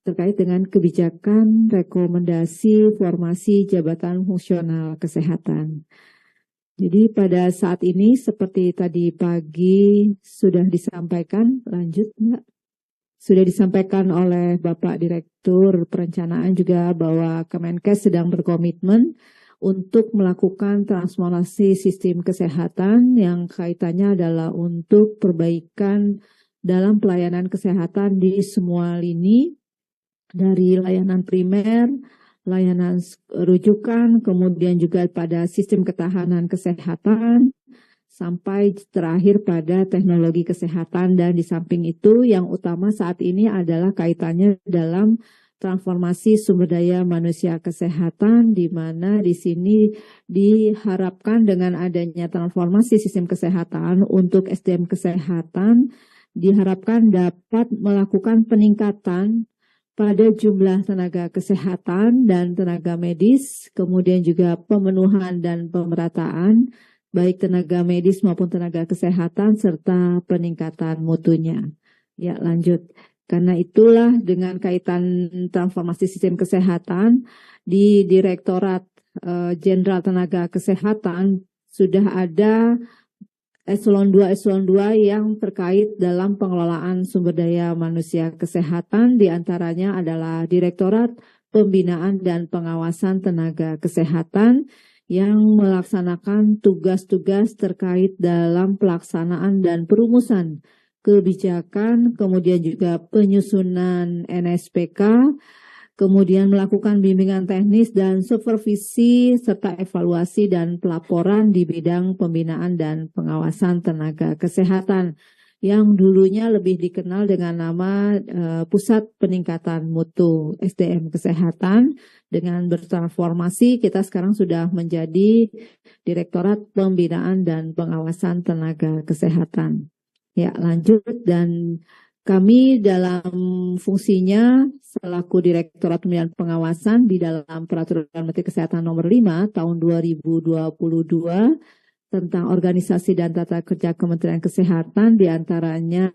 terkait dengan kebijakan rekomendasi formasi jabatan fungsional kesehatan. Jadi pada saat ini seperti tadi pagi sudah disampaikan, lanjut Mbak. Sudah disampaikan oleh Bapak Direktur Perencanaan juga bahwa Kemenkes sedang berkomitmen untuk melakukan transformasi sistem kesehatan yang kaitannya adalah untuk perbaikan dalam pelayanan kesehatan di semua lini, dari layanan primer, layanan rujukan, kemudian juga pada sistem ketahanan kesehatan, sampai terakhir pada teknologi kesehatan. Dan di samping itu yang utama saat ini adalah kaitannya dalam transformasi sumber daya manusia kesehatan, di mana di sini diharapkan dengan adanya transformasi sistem kesehatan untuk SDM kesehatan, diharapkan dapat melakukan peningkatan pada jumlah tenaga kesehatan dan tenaga medis, kemudian juga pemenuhan dan pemerataan, baik tenaga medis maupun tenaga kesehatan, serta peningkatan mutunya. Ya, lanjut. Karena itulah dengan kaitan transformasi sistem kesehatan, di Direktorat Jenderal Tenaga Kesehatan sudah ada eselon 2 yang terkait dalam pengelolaan sumber daya manusia kesehatan, diantaranya adalah Direktorat Pembinaan dan Pengawasan Tenaga Kesehatan yang melaksanakan tugas-tugas terkait dalam pelaksanaan dan perumusan kebijakan, kemudian juga penyusunan NSPK, kemudian melakukan bimbingan teknis dan supervisi, serta evaluasi dan pelaporan di bidang pembinaan dan pengawasan tenaga kesehatan, yang dulunya lebih dikenal dengan nama Pusat Peningkatan Mutu SDM Kesehatan. Dengan bertransformasi, kita sekarang sudah menjadi Direktorat Pembinaan dan Pengawasan Tenaga Kesehatan. Ya, lanjut. Dan kami dalam fungsinya selaku Direktorat Pembinaan Pengawasan di dalam Peraturan Menteri Kesehatan Nomor 5 Tahun 2022 tentang organisasi dan tata kerja Kementerian Kesehatan, diantaranya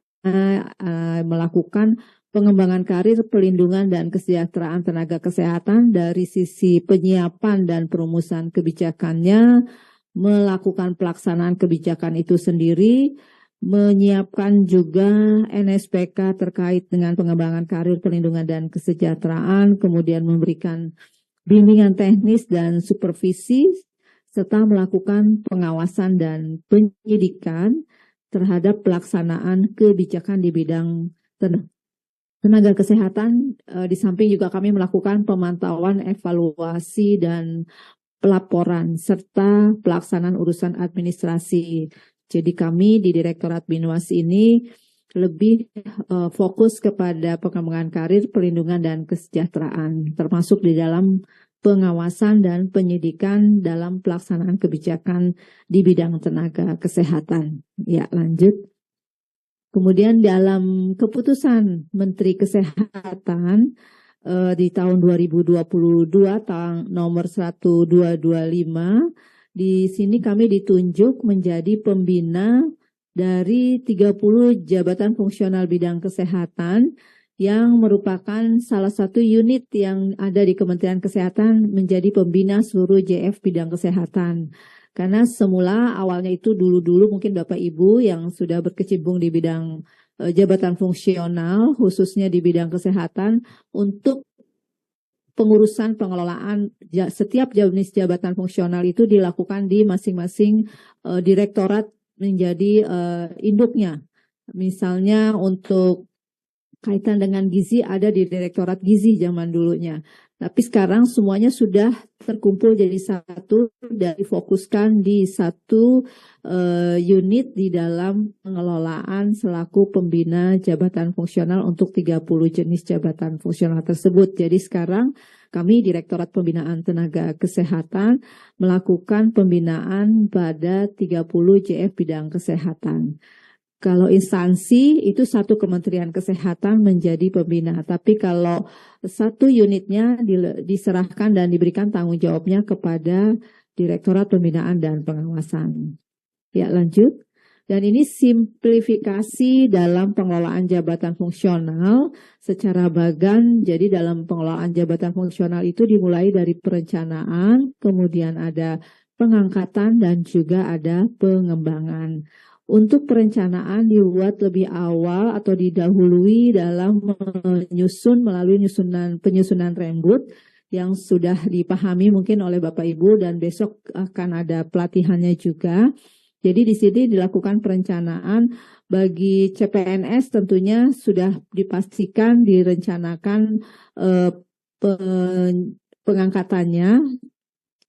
melakukan pengembangan karir, pelindungan dan kesejahteraan tenaga kesehatan dari sisi penyiapan dan perumusan kebijakannya, melakukan pelaksanaan kebijakan itu sendiri, menyiapkan juga NSPK terkait dengan pengembangan karir, pelindungan dan kesejahteraan, kemudian memberikan bimbingan teknis dan supervisi, serta melakukan pengawasan dan penyidikan terhadap pelaksanaan kebijakan di bidang tenaga kesehatan. Di samping juga kami melakukan pemantauan, evaluasi, dan pelaporan, serta pelaksanaan urusan administrasi. Jadi kami di Direktorat Binwas ini lebih fokus kepada pengembangan karir, pelindungan, dan kesejahteraan, termasuk di dalam pengawasan dan penyidikan dalam pelaksanaan kebijakan di bidang tenaga kesehatan. Ya, lanjut. Kemudian dalam keputusan Menteri Kesehatan di tahun 2022 nomor 1225, di sini kami ditunjuk menjadi pembina dari 30 jabatan fungsional bidang kesehatan yang merupakan salah satu unit yang ada di Kementerian Kesehatan menjadi pembina seluruh JF bidang kesehatan. Karena semula awalnya itu dulu mungkin Bapak Ibu yang sudah berkecimpung di bidang jabatan fungsional, khususnya di bidang kesehatan, untuk pengurusan pengelolaan setiap jenis jabatan fungsional itu dilakukan di masing-masing direktorat menjadi induknya. Misalnya untuk kaitan dengan gizi ada di Direktorat Gizi zaman dulunya. Tapi sekarang semuanya sudah terkumpul jadi satu dan difokuskan di satu unit di dalam pengelolaan selaku pembina jabatan fungsional untuk 30 jenis jabatan fungsional tersebut. Jadi sekarang kami Direktorat Pembinaan Tenaga Kesehatan melakukan pembinaan pada 30 JF bidang kesehatan. Kalau instansi itu satu Kementerian Kesehatan menjadi pembina, tapi kalau satu unitnya diserahkan dan diberikan tanggung jawabnya kepada Direktorat Pembinaan dan Pengawasan. Ya, lanjut. Dan ini simplifikasi dalam pengelolaan jabatan fungsional secara bagan. Jadi dalam pengelolaan jabatan fungsional itu dimulai dari perencanaan, kemudian ada pengangkatan dan juga ada pengembangan. Untuk perencanaan dibuat lebih awal atau didahului dalam menyusun melalui penyusunan rembut yang sudah dipahami mungkin oleh Bapak Ibu dan besok akan ada pelatihannya juga. Jadi di sini dilakukan perencanaan bagi CPNS tentunya sudah dipastikan direncanakan pengangkatannya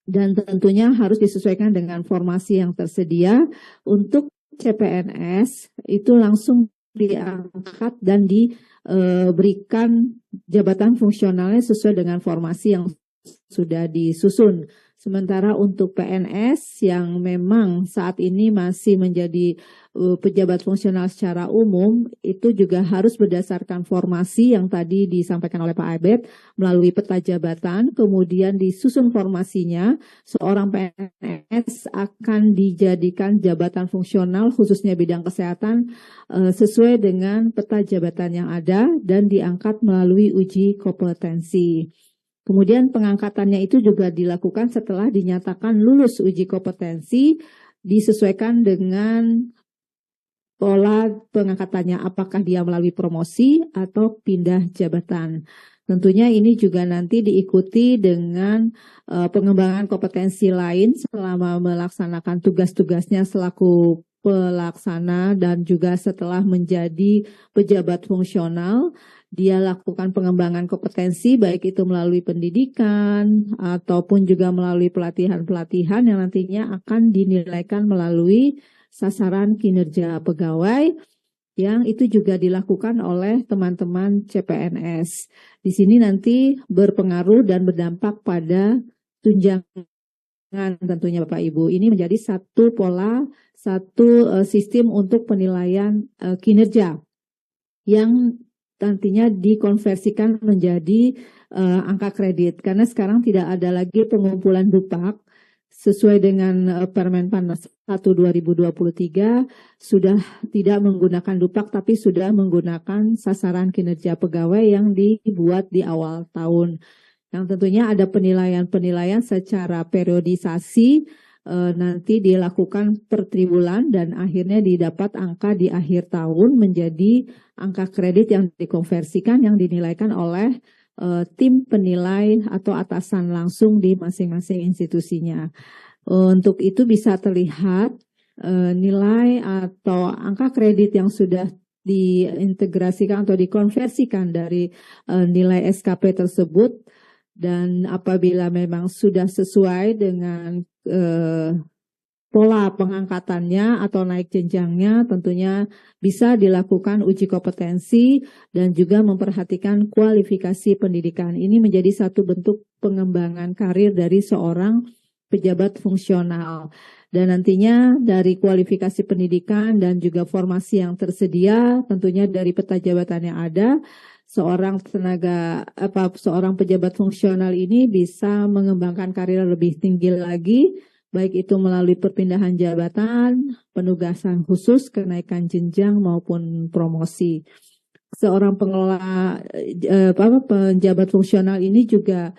dan tentunya harus disesuaikan dengan formasi yang tersedia. Untuk CPNS itu langsung diangkat dan diberikan jabatan fungsionalnya sesuai dengan formasi yang sudah disusun. Sementara untuk PNS yang memang saat ini masih menjadi pejabat fungsional secara umum, itu juga harus berdasarkan formasi yang tadi disampaikan oleh Pak Abed melalui peta jabatan, kemudian disusun formasinya, seorang PNS akan dijadikan jabatan fungsional khususnya bidang kesehatan sesuai dengan peta jabatan yang ada dan diangkat melalui uji kompetensi. Kemudian pengangkatannya itu juga dilakukan setelah dinyatakan lulus uji kompetensi, disesuaikan dengan pola pengangkatannya, apakah dia melalui promosi atau pindah jabatan. Tentunya ini juga nanti diikuti dengan pengembangan kompetensi lain selama melaksanakan tugas-tugasnya selaku pelaksana dan juga setelah menjadi pejabat fungsional. Dia lakukan pengembangan kompetensi baik itu melalui pendidikan ataupun juga melalui pelatihan-pelatihan yang nantinya akan dinilaikan melalui sasaran kinerja pegawai yang itu juga dilakukan oleh teman-teman CPNS. Di sini nanti berpengaruh dan berdampak pada tunjangan tentunya Bapak Ibu. Ini menjadi satu pola, satu sistem untuk penilaian kinerja yang nantinya dikonversikan menjadi angka kredit. Karena sekarang tidak ada lagi pengumpulan dupak sesuai dengan Permen Pan 1 2023 sudah tidak menggunakan dupak tapi sudah menggunakan sasaran kinerja pegawai yang dibuat di awal tahun. Yang tentunya ada penilaian-penilaian secara periodisasi nanti dilakukan per triwulan dan akhirnya didapat angka di akhir tahun menjadi angka kredit yang dikonversikan yang dinilaikan oleh tim penilai atau atasan langsung di masing-masing institusinya. Untuk itu bisa terlihat nilai atau angka kredit yang sudah diintegrasikan atau dikonversikan dari nilai SKP tersebut dan apabila memang sudah sesuai dengan pola pengangkatannya atau naik jenjangnya tentunya bisa dilakukan uji kompetensi dan juga memperhatikan kualifikasi pendidikan. Ini menjadi satu bentuk pengembangan karir dari seorang pejabat fungsional. Dan nantinya dari kualifikasi pendidikan dan juga formasi yang tersedia tentunya dari peta jabatan yang ada, seorang pejabat fungsional ini bisa mengembangkan karir lebih tinggi lagi, baik itu melalui perpindahan jabatan, penugasan khusus, kenaikan jenjang maupun promosi. Seorang pengelola penjabat fungsional ini juga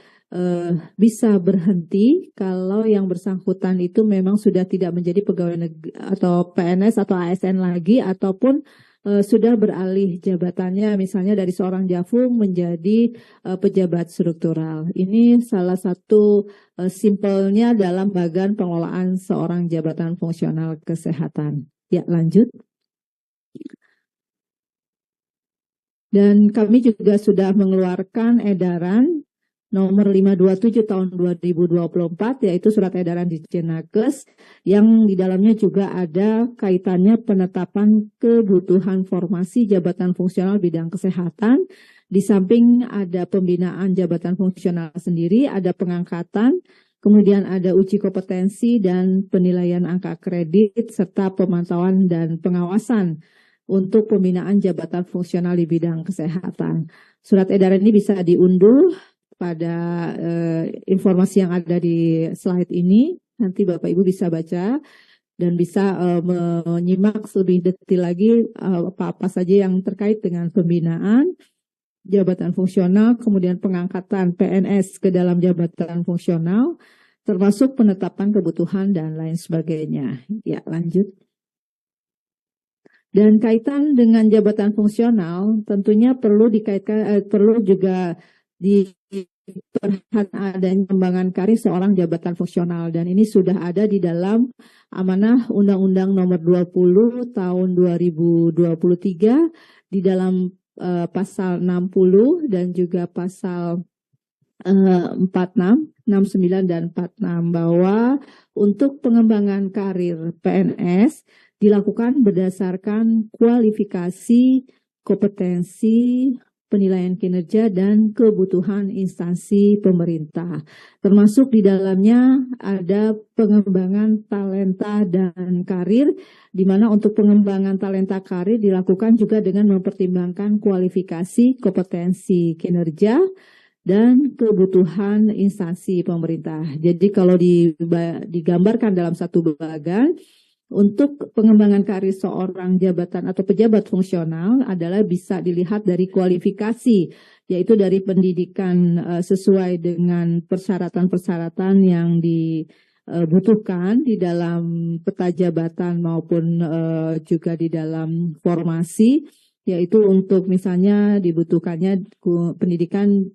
bisa berhenti kalau yang bersangkutan itu memang sudah tidak menjadi pegawai negeri atau PNS atau ASN lagi ataupun sudah beralih jabatannya misalnya dari seorang jafung menjadi pejabat struktural. Ini salah satu simpelnya dalam bagian pengelolaan seorang jabatan fungsional kesehatan. Ya, lanjut. Dan kami juga sudah mengeluarkan edaran nomor 527 tahun 2024, yaitu surat edaran di Jenakes, yang di dalamnya juga ada kaitannya penetapan kebutuhan formasi jabatan fungsional bidang kesehatan. Di samping ada pembinaan jabatan fungsional sendiri, ada pengangkatan, kemudian ada uji kompetensi dan penilaian angka kredit, serta pemantauan dan pengawasan untuk pembinaan jabatan fungsional di bidang kesehatan. Surat edaran ini bisa diunduh pada informasi yang ada di slide ini, nanti Bapak Ibu bisa baca. dan bisa menyimak lebih detail lagi apa-apa saja yang terkait dengan pembinaan jabatan fungsional, kemudian pengangkatan PNS ke dalam jabatan fungsional, termasuk penetapan kebutuhan dan lain sebagainya. Ya, lanjut. Dan kaitan dengan jabatan fungsional tentunya perlu dikaitkan perlu juga diperhatikan adanya pengembangan karir seorang jabatan fungsional, dan ini sudah ada di dalam amanah Undang-Undang Nomor 20 Tahun 2023 di dalam pasal 60 dan juga pasal 46, 69 dan 46 bahwa untuk pengembangan karir PNS dilakukan berdasarkan kualifikasi, kompetensi, penilaian kinerja, dan kebutuhan instansi pemerintah. Termasuk di dalamnya ada pengembangan talenta dan karir, di mana untuk pengembangan talenta karir dilakukan juga dengan mempertimbangkan kualifikasi, kompetensi kinerja, dan kebutuhan instansi pemerintah. Jadi kalau digambarkan dalam satu bagan, untuk pengembangan karir seorang jabatan atau pejabat fungsional adalah bisa dilihat dari kualifikasi, yaitu dari pendidikan sesuai dengan persyaratan-persyaratan yang dibutuhkan di dalam peta jabatan maupun juga di dalam formasi, yaitu untuk misalnya dibutuhkannya pendidikan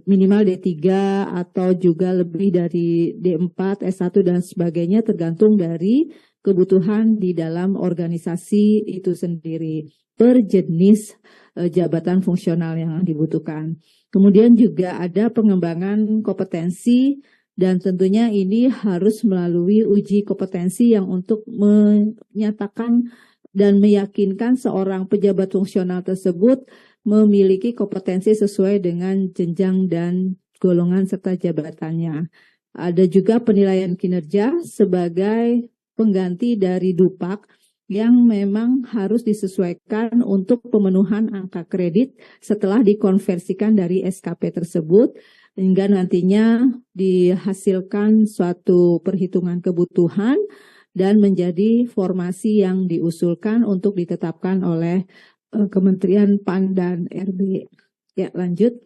minimal D3 atau juga lebih dari D4, S1 dan sebagainya, tergantung dari kebutuhan di dalam organisasi itu sendiri per jenis jabatan fungsional yang dibutuhkan. Kemudian juga ada pengembangan kompetensi, dan tentunya ini harus melalui uji kompetensi yang untuk menyatakan dan meyakinkan seorang pejabat fungsional tersebut memiliki kompetensi sesuai dengan jenjang dan golongan serta jabatannya. Ada juga penilaian kinerja sebagai pengganti dari DUPAK yang memang harus disesuaikan untuk pemenuhan angka kredit setelah dikonversikan dari SKP tersebut, hingga nantinya dihasilkan suatu perhitungan kebutuhan dan menjadi formasi yang diusulkan untuk ditetapkan oleh Kementerian PAN dan RB. Ya, lanjut.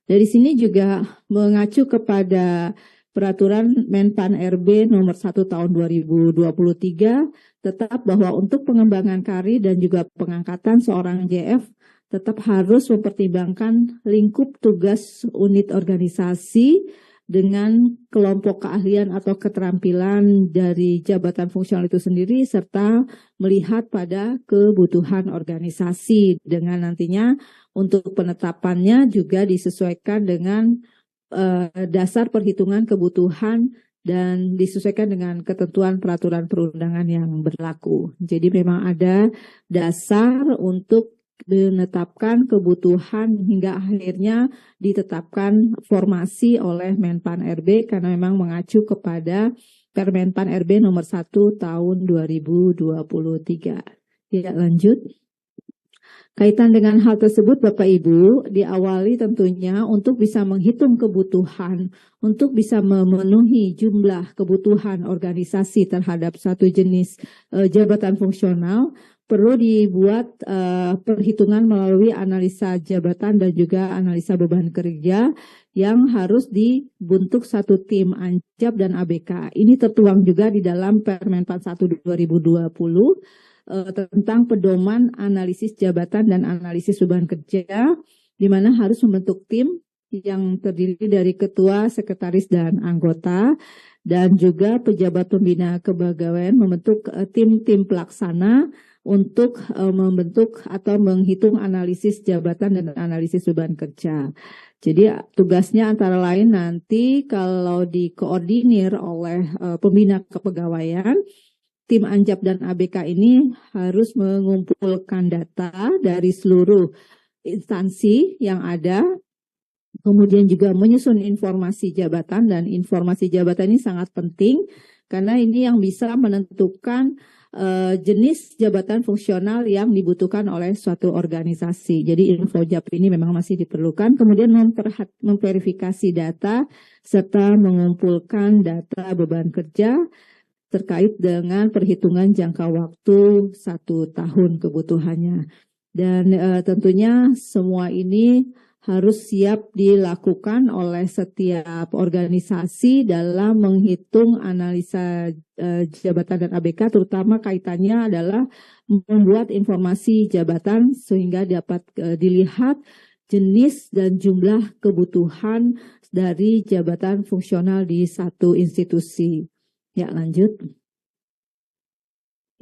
Dari sini juga mengacu kepada Peraturan Menpan RB Nomor 1 Tahun 2023, tetap bahwa untuk pengembangan karir dan juga pengangkatan seorang JF tetap harus mempertimbangkan lingkup tugas unit organisasi dengan kelompok keahlian atau keterampilan dari jabatan fungsional itu sendiri, serta melihat pada kebutuhan organisasi, dengan nantinya untuk penetapannya juga disesuaikan dengan dasar perhitungan kebutuhan dan disesuaikan dengan ketentuan peraturan perundangan yang berlaku. Jadi memang ada dasar untuk menetapkan kebutuhan hingga akhirnya ditetapkan formasi oleh Menpan RB, karena memang mengacu kepada Permenpan RB Nomor 1 Tahun 2023. Ya, lanjut. Kaitan dengan hal tersebut, Bapak Ibu, diawali tentunya untuk bisa menghitung kebutuhan, untuk bisa memenuhi jumlah kebutuhan organisasi terhadap satu jenis jabatan fungsional, perlu dibuat perhitungan melalui analisa jabatan dan juga analisa beban kerja yang harus dibentuk satu tim Anjab dan ABK. Ini tertuang juga di dalam Permenpan 1 2020 tentang pedoman analisis jabatan dan analisis beban kerja, di mana harus membentuk tim yang terdiri dari ketua, sekretaris, dan anggota, dan juga pejabat pembina kepegawaian membentuk tim-tim pelaksana untuk membentuk atau menghitung analisis jabatan dan analisis beban kerja. Jadi tugasnya antara lain nanti kalau dikoordinir oleh pembina kepegawaian, tim Anjab dan ABK ini harus mengumpulkan data dari seluruh instansi yang ada, kemudian juga menyusun informasi jabatan, dan informasi jabatan ini sangat penting karena ini yang bisa menentukan jenis jabatan fungsional yang dibutuhkan oleh suatu organisasi. Jadi infojab ini memang masih diperlukan. Kemudian memverifikasi data serta mengumpulkan data beban kerja terkait dengan perhitungan jangka waktu 1 tahun kebutuhannya. Dan tentunya semua ini harus siap dilakukan oleh setiap organisasi dalam menghitung analisa jabatan dan ABK, terutama kaitannya adalah membuat informasi jabatan sehingga dapat dilihat jenis dan jumlah kebutuhan dari jabatan fungsional di satu institusi. Ya, lanjut.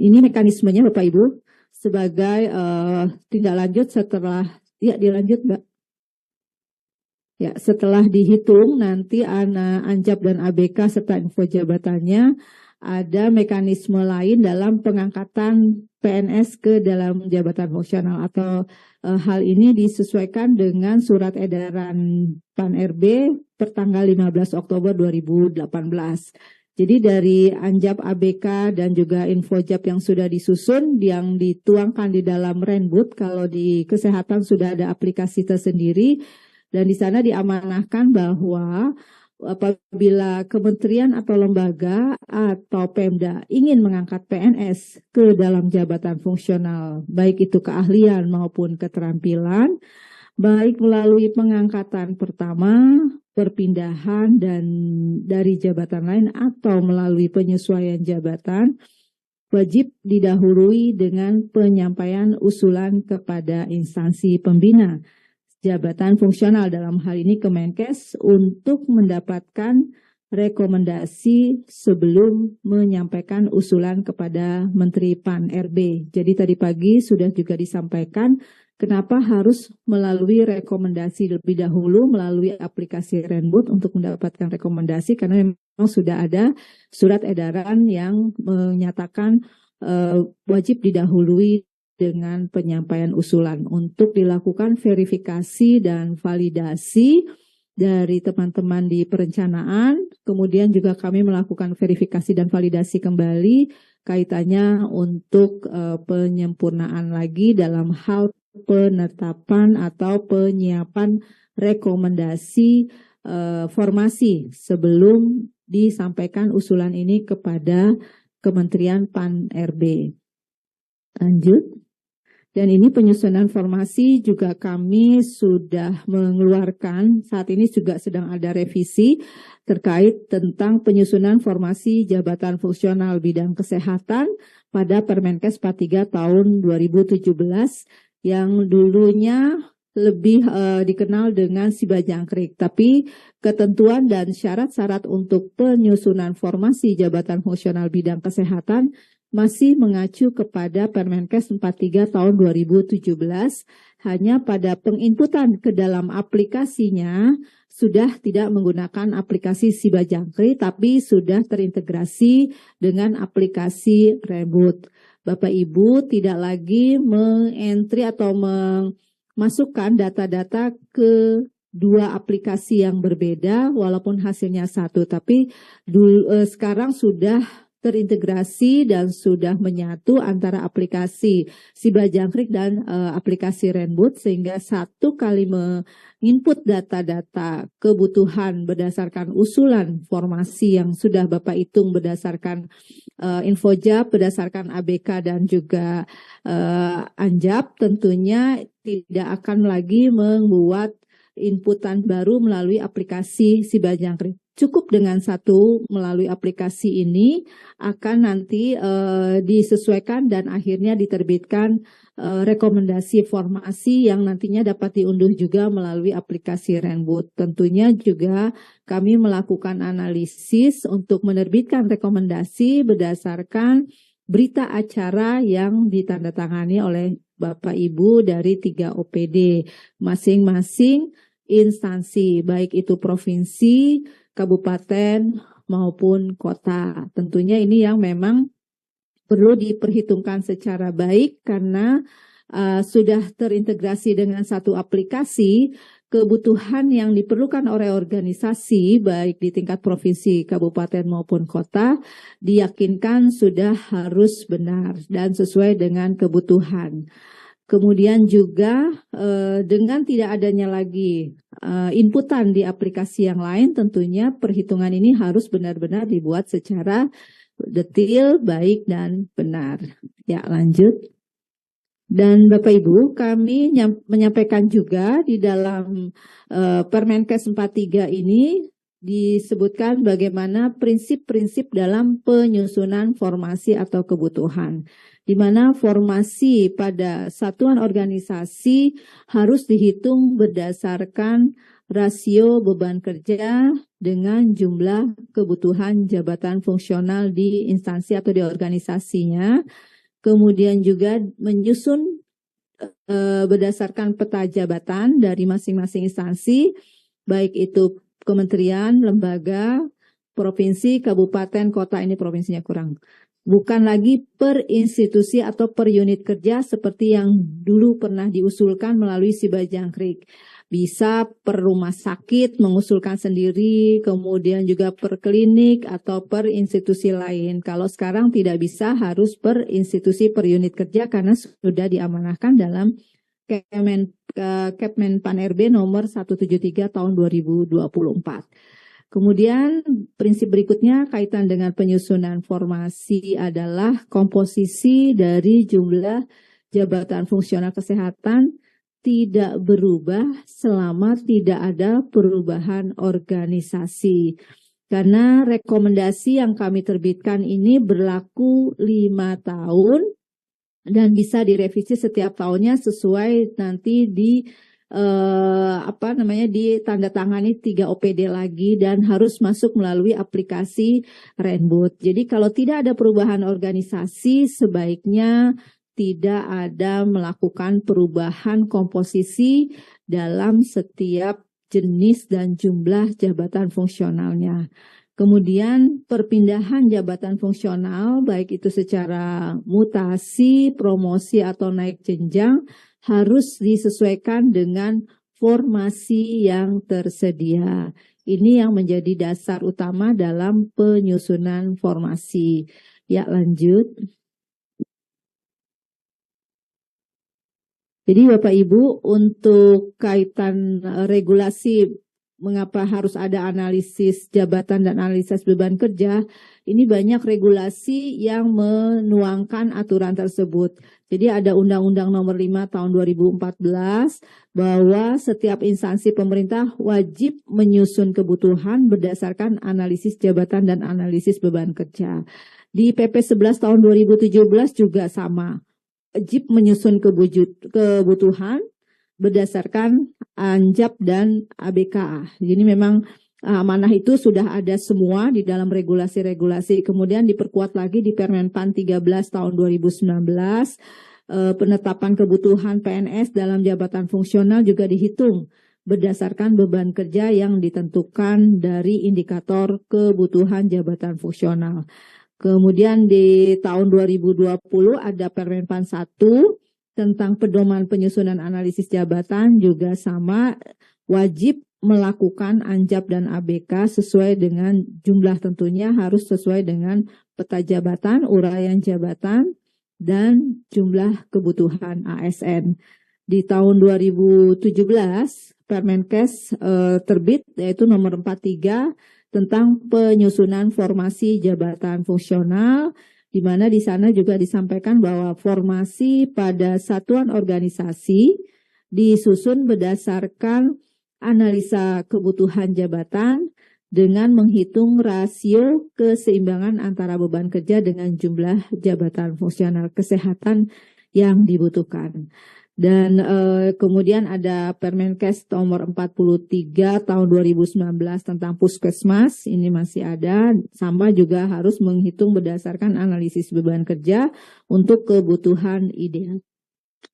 Ini mekanismenya Bapak Ibu sebagai tindak lanjut setelah, ya dilanjut Mbak. Ya, setelah dihitung nanti ANJAP dan ABK serta info jabatannya, ada mekanisme lain dalam pengangkatan PNS ke dalam jabatan fungsional atau hal ini disesuaikan dengan surat edaran PAN-RB pertanggal 15 Oktober 2018. Jadi dari ANJAP, ABK, dan juga Infojab yang sudah disusun, yang dituangkan di dalam Renbud, kalau di kesehatan sudah ada aplikasi tersendiri, dan di sana diamanahkan bahwa apabila kementerian atau lembaga atau Pemda ingin mengangkat PNS ke dalam jabatan fungsional, baik itu keahlian maupun keterampilan, baik melalui pengangkatan pertama, perpindahan dan dari jabatan lain atau melalui penyesuaian jabatan, wajib didahului dengan penyampaian usulan kepada instansi pembina jabatan fungsional, dalam hal ini Kemenkes, untuk mendapatkan rekomendasi sebelum menyampaikan usulan kepada Menteri PAN-RB. Jadi tadi pagi sudah juga disampaikan kenapa harus melalui rekomendasi lebih dahulu melalui aplikasi Renbud untuk mendapatkan rekomendasi, karena memang sudah ada surat edaran yang menyatakan wajib didahului dengan penyampaian usulan untuk dilakukan verifikasi dan validasi dari teman-teman di perencanaan. Kemudian juga kami melakukan verifikasi dan validasi kembali kaitannya untuk penyempurnaan lagi dalam hal penetapan atau penyiapan rekomendasi formasi sebelum disampaikan usulan ini kepada Kementerian PAN-RB. Lanjut. Dan ini penyusunan formasi juga kami sudah mengeluarkan, saat ini juga sedang ada revisi terkait tentang penyusunan formasi jabatan fungsional bidang kesehatan pada Permenkes 43 tahun 2017 yang dulunya lebih dikenal dengan Sibajangkrik, tapi ketentuan dan syarat-syarat untuk penyusunan formasi jabatan fungsional bidang kesehatan masih mengacu kepada Permenkes 43 tahun 2017, hanya pada penginputan ke dalam aplikasinya sudah tidak menggunakan aplikasi Sibajangkrik, tapi sudah terintegrasi dengan aplikasi Renbud. Bapak Ibu tidak lagi mengentry atau memasukkan data-data ke dua aplikasi yang berbeda walaupun hasilnya satu, tapi sekarang sudah terintegrasi dan sudah menyatu antara aplikasi Sibajangkrik dan aplikasi Renbud, sehingga satu kali menginput data-data kebutuhan berdasarkan usulan formasi yang sudah Bapak hitung berdasarkan Infojab, berdasarkan ABK dan juga ANJAP, tentunya tidak akan lagi membuat inputan baru melalui aplikasi Sibajangkrik. Cukup dengan satu melalui aplikasi ini akan nanti disesuaikan dan akhirnya diterbitkan rekomendasi formasi yang nantinya dapat diunduh juga melalui aplikasi Renbud. Tentunya juga kami melakukan analisis untuk menerbitkan rekomendasi berdasarkan berita acara yang ditandatangani oleh Bapak Ibu dari 3 OPD masing-masing instansi, baik itu provinsi, kabupaten maupun kota. Tentunya ini yang memang perlu diperhitungkan secara baik karena sudah terintegrasi dengan satu aplikasi. Kebutuhan yang diperlukan oleh organisasi baik di tingkat provinsi, kabupaten maupun kota diyakinkan sudah harus benar dan sesuai dengan kebutuhan. Kemudian juga dengan tidak adanya lagi inputan di aplikasi yang lain, tentunya perhitungan ini harus benar-benar dibuat secara detil, baik, dan benar. Ya, lanjut. Dan Bapak Ibu, kami menyampaikan juga di dalam Permenkes 43 ini disebutkan bagaimana prinsip-prinsip dalam penyusunan formasi atau kebutuhan, di mana formasi pada satuan organisasi harus dihitung berdasarkan rasio beban kerja dengan jumlah kebutuhan jabatan fungsional di instansi atau di organisasinya. Kemudian juga menyusun berdasarkan peta jabatan dari masing-masing instansi, baik itu kementerian, lembaga, provinsi, kabupaten, kota, ini provinsinya kurang. Bukan lagi per institusi atau per unit kerja seperti yang dulu pernah diusulkan melalui Sibajangkrik. Bisa per rumah sakit mengusulkan sendiri, kemudian juga per klinik atau per institusi lain. Kalau sekarang tidak bisa, harus per institusi per unit kerja karena sudah diamanahkan dalam Kepmenpan RB nomor 173 tahun 2024. Kemudian prinsip berikutnya kaitan dengan penyusunan formasi adalah komposisi dari jumlah jabatan fungsional kesehatan tidak berubah selama tidak ada perubahan organisasi. Karena rekomendasi yang kami terbitkan ini berlaku 5 tahun dan bisa direvisi setiap tahunnya sesuai nanti di ditandatangani 3 OPD lagi dan harus masuk melalui aplikasi Renbud. Jadi kalau tidak ada perubahan organisasi sebaiknya tidak ada melakukan perubahan komposisi dalam setiap jenis dan jumlah jabatan fungsionalnya. Kemudian perpindahan jabatan fungsional baik itu secara mutasi, promosi atau naik jenjang harus disesuaikan dengan formasi yang tersedia. Ini yang menjadi dasar utama dalam penyusunan formasi. Ya, lanjut. Jadi Bapak Ibu, untuk kaitan regulasi mengapa harus ada analisis jabatan dan analisis beban kerja, ini banyak regulasi yang menuangkan aturan tersebut. Jadi ada Undang-Undang Nomor 5 Tahun 2014 bahwa setiap instansi pemerintah wajib menyusun kebutuhan berdasarkan analisis jabatan dan analisis beban kerja. Di PP 11 Tahun 2017 juga sama. Wajib menyusun kebutuhan berdasarkan ANJAP dan ABKA. Jadi memang amanah itu sudah ada semua di dalam regulasi-regulasi. Kemudian diperkuat lagi di Permenpan 13 tahun 2019. Penetapan kebutuhan PNS dalam jabatan fungsional juga dihitung berdasarkan beban kerja yang ditentukan dari indikator kebutuhan jabatan fungsional. Kemudian di tahun 2020 ada Permenpan 1 tentang pedoman penyusunan analisis jabatan juga sama, wajib melakukan ANJAP dan ABK sesuai dengan jumlah, tentunya harus sesuai dengan peta jabatan, uraian jabatan, dan jumlah kebutuhan ASN. Di tahun 2017 Permenkes terbit yaitu nomor 43 tentang penyusunan formasi jabatan fungsional, di mana di sana juga disampaikan bahwa formasi pada satuan organisasi disusun berdasarkan analisa kebutuhan jabatan dengan menghitung rasio keseimbangan antara beban kerja dengan jumlah jabatan fungsional kesehatan yang dibutuhkan. Dan kemudian ada Permenkes nomor 43 tahun 2019 tentang puskesmas, ini masih ada, sama juga harus menghitung berdasarkan analisis beban kerja untuk kebutuhan ideal.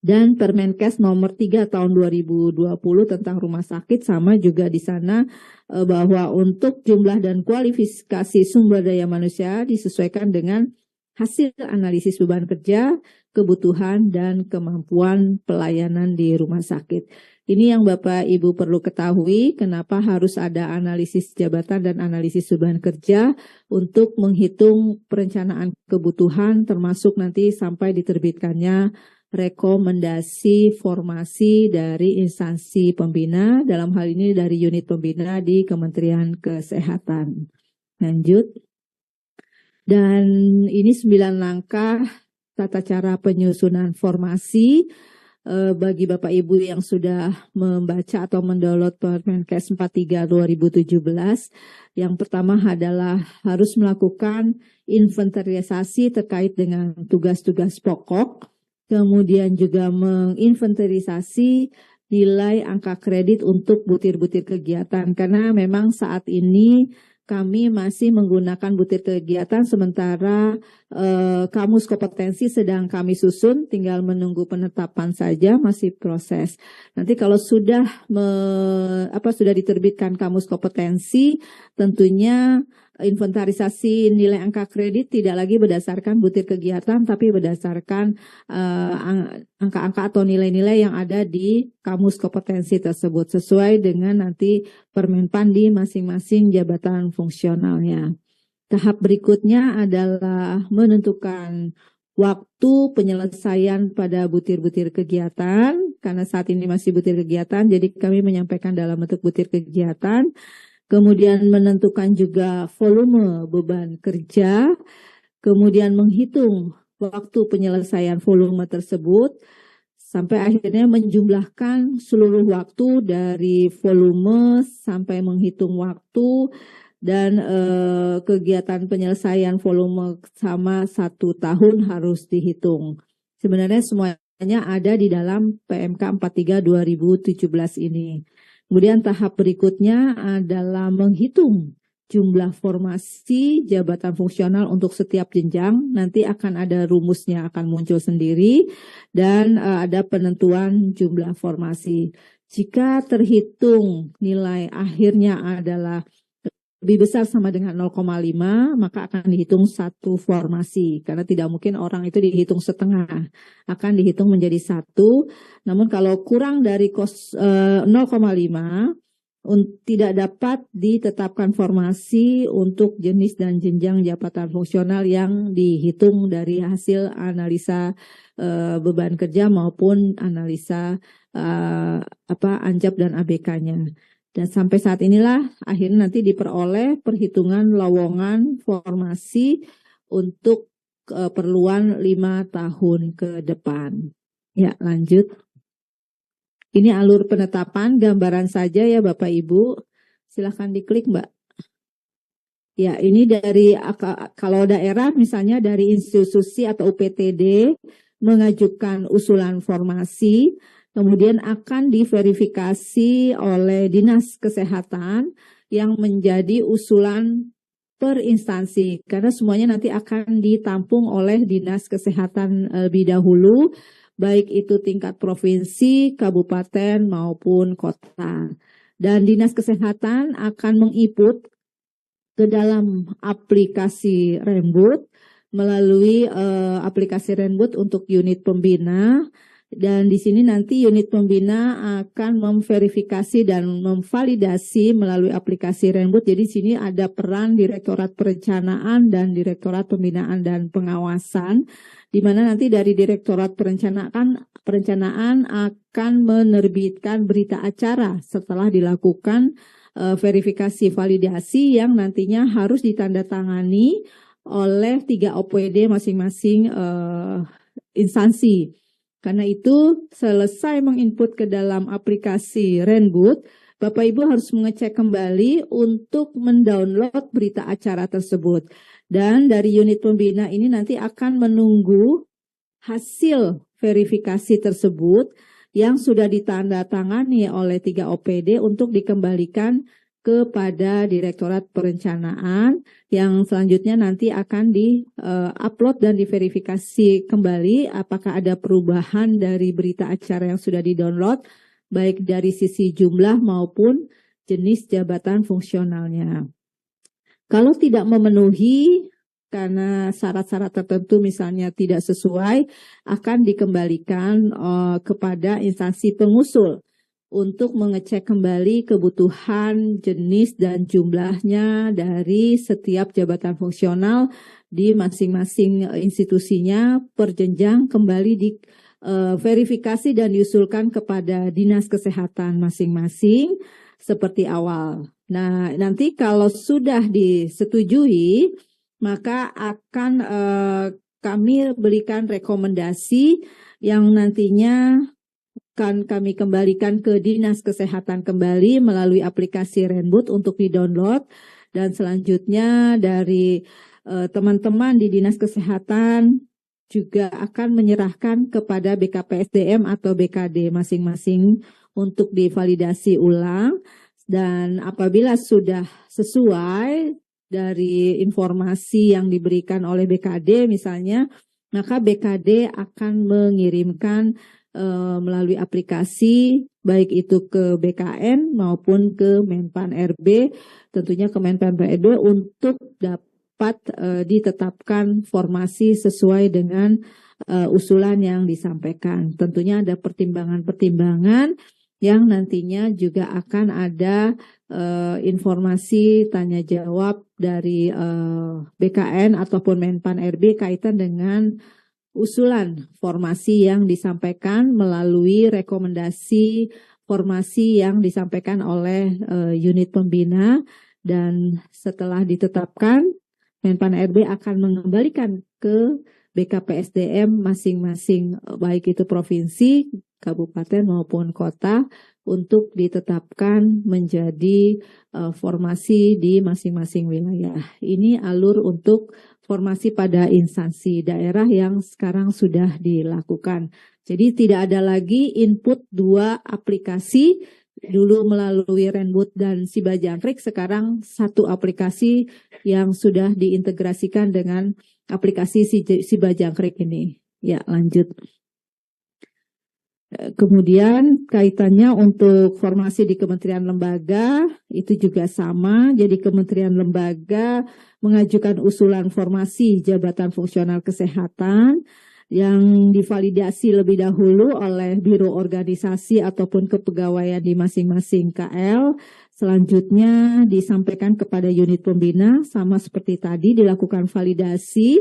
Dan Permenkes nomor 3 tahun 2020 tentang rumah sakit sama juga di sana bahwa untuk jumlah dan kualifikasi sumber daya manusia disesuaikan dengan hasil analisis beban kerja, kebutuhan, dan kemampuan pelayanan di rumah sakit. Ini yang Bapak Ibu perlu ketahui, kenapa harus ada analisis jabatan dan analisis beban kerja untuk menghitung perencanaan kebutuhan, termasuk nanti sampai diterbitkannya rekomendasi formasi dari instansi pembina, dalam hal ini dari unit pembina di Kementerian Kesehatan. Lanjut. Dan ini 9 langkah tata cara penyusunan formasi bagi Bapak Ibu yang sudah membaca atau mendownload Permenkes 43 2017. Yang pertama adalah harus melakukan inventarisasi terkait dengan tugas-tugas pokok, kemudian juga menginventarisasi nilai angka kredit untuk butir-butir kegiatan, karena memang saat ini kami masih menggunakan butir kegiatan sementara kamus kompetensi sedang kami susun, tinggal menunggu penetapan saja, masih proses. Nanti kalau sudah sudah diterbitkan kamus kompetensi, tentunya inventarisasi nilai angka kredit tidak lagi berdasarkan butir kegiatan, tapi berdasarkan angka-angka atau nilai-nilai yang ada di kamus kompetensi tersebut sesuai dengan nanti Permenpan di masing-masing jabatan fungsionalnya. Tahap berikutnya adalah menentukan waktu penyelesaian pada butir-butir kegiatan, karena saat ini masih butir kegiatan, jadi kami menyampaikan dalam bentuk butir kegiatan. Kemudian menentukan juga volume beban kerja, kemudian menghitung waktu penyelesaian volume tersebut, sampai akhirnya menjumlahkan seluruh waktu dari volume sampai menghitung waktu, dan kegiatan penyelesaian volume sama 1 tahun harus dihitung. Sebenarnya semuanya ada di dalam PMK 43 2017 ini. Kemudian tahap berikutnya adalah menghitung jumlah formasi jabatan fungsional untuk setiap jenjang. Nanti akan ada rumusnya, akan muncul sendiri, dan ada penentuan jumlah formasi. Jika terhitung nilai akhirnya adalah lebih besar sama dengan 0,5, maka akan dihitung 1 formasi. Karena tidak mungkin orang itu dihitung setengah, akan dihitung menjadi 1. Namun kalau kurang dari 0,5, tidak dapat ditetapkan formasi untuk jenis dan jenjang jabatan fungsional yang dihitung dari hasil analisa beban kerja maupun analisa ANJAP dan ABK-nya. Dan sampai saat inilah akhirnya nanti diperoleh perhitungan lowongan formasi untuk keperluan 5 tahun ke depan. Ya, lanjut. Ini alur penetapan, gambaran saja ya Bapak Ibu. Silahkan diklik Mbak. Ya, ini dari kalau daerah misalnya dari institusi atau UPTD mengajukan usulan formasi, kemudian akan diverifikasi oleh Dinas Kesehatan yang menjadi usulan per instansi. Karena semuanya nanti akan ditampung oleh Dinas Kesehatan lebih dahulu, baik itu tingkat provinsi, kabupaten, maupun kota. Dan Dinas Kesehatan akan menginput ke dalam aplikasi Renbud, melalui aplikasi Renbud untuk unit pembina. Dan di sini nanti unit pembina akan memverifikasi dan memvalidasi melalui aplikasi Renbud. Jadi di sini ada peran Direktorat Perencanaan dan Direktorat Pembinaan dan Pengawasan, di mana nanti dari Direktorat Perencanaan akan menerbitkan berita acara setelah dilakukan verifikasi validasi yang nantinya harus ditandatangani oleh 3 OPD masing-masing instansi. Karena itu selesai menginput ke dalam aplikasi Renbud, Bapak Ibu harus mengecek kembali untuk mendownload berita acara tersebut. Dan dari unit pembina ini nanti akan menunggu hasil verifikasi tersebut yang sudah ditandatangani oleh 3 OPD untuk dikembalikan kepada Direktorat Perencanaan, yang selanjutnya nanti akan di-upload dan diverifikasi kembali apakah ada perubahan dari berita acara yang sudah di-download, baik dari sisi jumlah maupun jenis jabatan fungsionalnya. Kalau tidak memenuhi karena syarat-syarat tertentu misalnya tidak sesuai, akan dikembalikan kepada instansi pengusul untuk mengecek kembali kebutuhan, jenis, dan jumlahnya dari setiap jabatan fungsional di masing-masing institusinya per jenjang, kembali diverifikasi dan diusulkan kepada Dinas Kesehatan masing-masing seperti awal. Nah, nanti kalau sudah disetujui, maka akan kami berikan rekomendasi yang nantinya akan kami kembalikan ke Dinas Kesehatan kembali melalui aplikasi Renbud untuk di-download, dan selanjutnya dari teman-teman di Dinas Kesehatan juga akan menyerahkan kepada BKPSDM atau BKD masing-masing untuk divalidasi ulang, dan apabila sudah sesuai dari informasi yang diberikan oleh BKD misalnya, maka BKD akan mengirimkan melalui aplikasi baik itu ke BKN maupun ke Menpan RB, tentunya ke Menpan RB untuk dapat ditetapkan formasi sesuai dengan usulan yang disampaikan. Tentunya ada pertimbangan-pertimbangan yang nantinya juga akan ada informasi tanya jawab dari BKN ataupun Menpan RB kaitan dengan usulan formasi yang disampaikan melalui rekomendasi formasi yang disampaikan oleh unit pembina, dan setelah ditetapkan Menpan RB akan mengembalikan ke BKPSDM masing-masing baik itu provinsi, kabupaten maupun kota untuk ditetapkan menjadi formasi di masing-masing wilayah. Ini alur untuk formasi pada instansi daerah yang sekarang sudah dilakukan. Jadi tidak ada lagi input dua aplikasi, dulu melalui Renbud dan Sibajangkrik, sekarang satu aplikasi yang sudah diintegrasikan dengan aplikasi Sibajangkrik ini. Ya, lanjut. Kemudian kaitannya untuk formasi di kementerian lembaga itu juga sama. Jadi kementerian lembaga mengajukan usulan formasi jabatan fungsional kesehatan yang divalidasi lebih dahulu oleh biro organisasi ataupun kepegawaian di masing-masing KL. Selanjutnya disampaikan kepada unit pembina, sama seperti tadi dilakukan validasi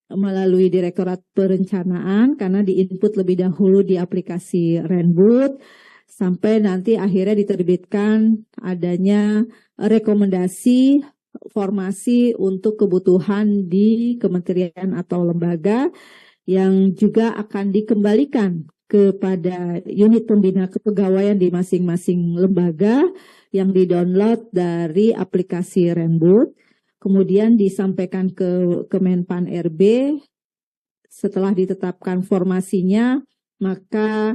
melalui Direktorat Perencanaan karena diinput lebih dahulu di aplikasi Renbud, sampai nanti akhirnya diterbitkan adanya rekomendasi formasi untuk kebutuhan di kementerian atau lembaga yang juga akan dikembalikan kepada unit pembina kepegawaian di masing-masing lembaga yang di-download dari aplikasi Renbud. Kemudian disampaikan ke Menpan RB. Setelah ditetapkan formasinya, maka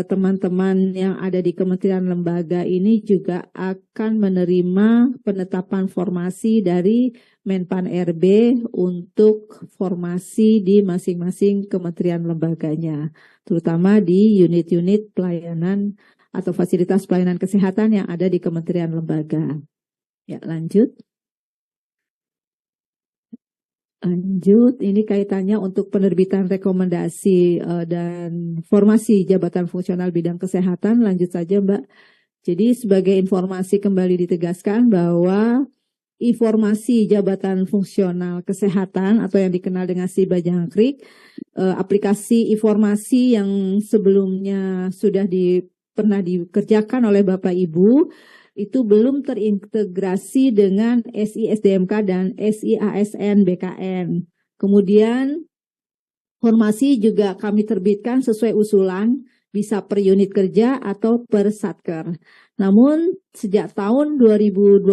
teman-teman yang ada di kementerian lembaga ini juga akan menerima penetapan formasi dari Menpan RB untuk formasi di masing-masing kementerian lembaganya, terutama di unit-unit pelayanan atau fasilitas pelayanan kesehatan yang ada di kementerian lembaga. Ya, lanjut. Lanjut, ini kaitannya untuk penerbitan rekomendasi dan formasi jabatan fungsional bidang kesehatan. Lanjut saja, Mbak. Jadi sebagai informasi kembali ditegaskan bahwa informasi jabatan fungsional kesehatan atau yang dikenal dengan Sibajangkrik, aplikasi informasi yang sebelumnya sudah pernah dikerjakan oleh Bapak Ibu, itu belum terintegrasi dengan SI-SDMK dan SI-ASN BKN. Kemudian formasi juga kami terbitkan sesuai usulan, bisa per unit kerja atau per satker. Namun sejak tahun 2024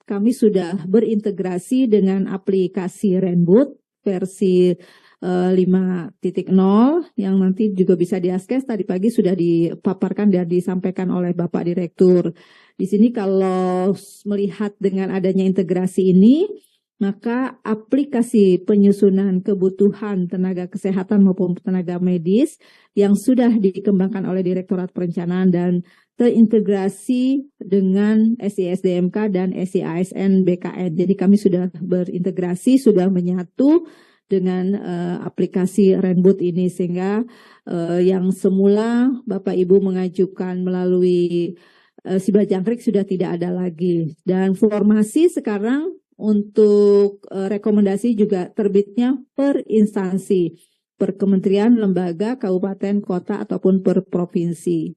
kami sudah berintegrasi dengan aplikasi Renbud versi 5.0 yang nanti juga bisa diakses. Tadi pagi sudah dipaparkan dan disampaikan oleh Bapak Direktur. Di sini kalau melihat dengan adanya integrasi ini, maka aplikasi penyusunan kebutuhan tenaga kesehatan maupun tenaga medis yang sudah dikembangkan oleh Direktorat Perencanaan dan terintegrasi dengan SI-SDMK dan SI-ASN BKN. Jadi kami sudah berintegrasi, sudah menyatu dengan aplikasi Renbud ini, sehingga yang semula Bapak Ibu mengajukan melalui Sibajangkrik sudah tidak ada lagi. Dan formasi sekarang untuk rekomendasi juga terbitnya per instansi, per kementerian, lembaga, kabupaten, kota, ataupun per provinsi.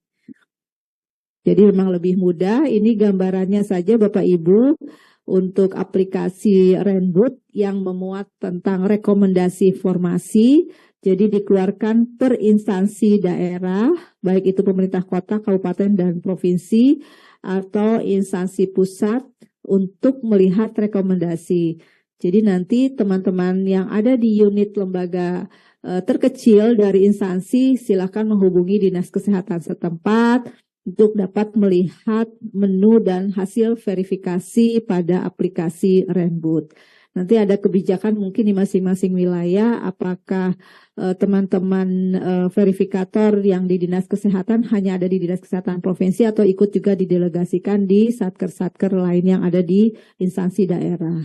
Jadi memang lebih mudah. Ini gambarannya saja Bapak Ibu untuk aplikasi Renboot yang memuat tentang rekomendasi formasi. Jadi dikeluarkan per instansi daerah, baik itu pemerintah kota, kabupaten, dan provinsi, atau instansi pusat untuk melihat rekomendasi. Jadi nanti teman-teman yang ada di unit lembaga terkecil dari instansi, silakan menghubungi Dinas Kesehatan setempat untuk dapat melihat menu dan hasil verifikasi pada aplikasi Renboot. Nanti ada kebijakan mungkin di masing-masing wilayah, apakah teman-teman verifikator yang di Dinas Kesehatan hanya ada di Dinas Kesehatan Provinsi atau ikut juga didelegasikan di satker-satker lain yang ada di instansi daerah.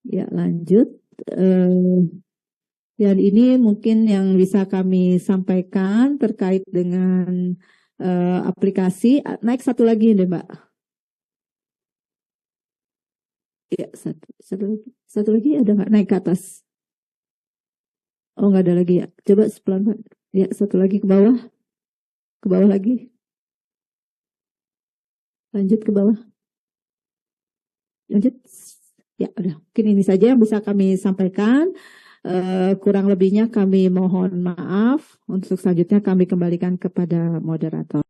Ya, lanjut. Dan ini mungkin yang bisa kami sampaikan terkait dengan aplikasi. Naik satu lagi deh, Mbak. Ya, satu lagi ada nggak naik ke atas? Oh, nggak ada lagi ya. Coba sepelan, Pak. Ya, satu lagi ke bawah lagi. Lanjut ke bawah. Lanjut. Ya, udah. Mungkin ini saja yang bisa kami sampaikan. Kurang lebihnya kami mohon maaf. Untuk selanjutnya kami kembalikan kepada moderator.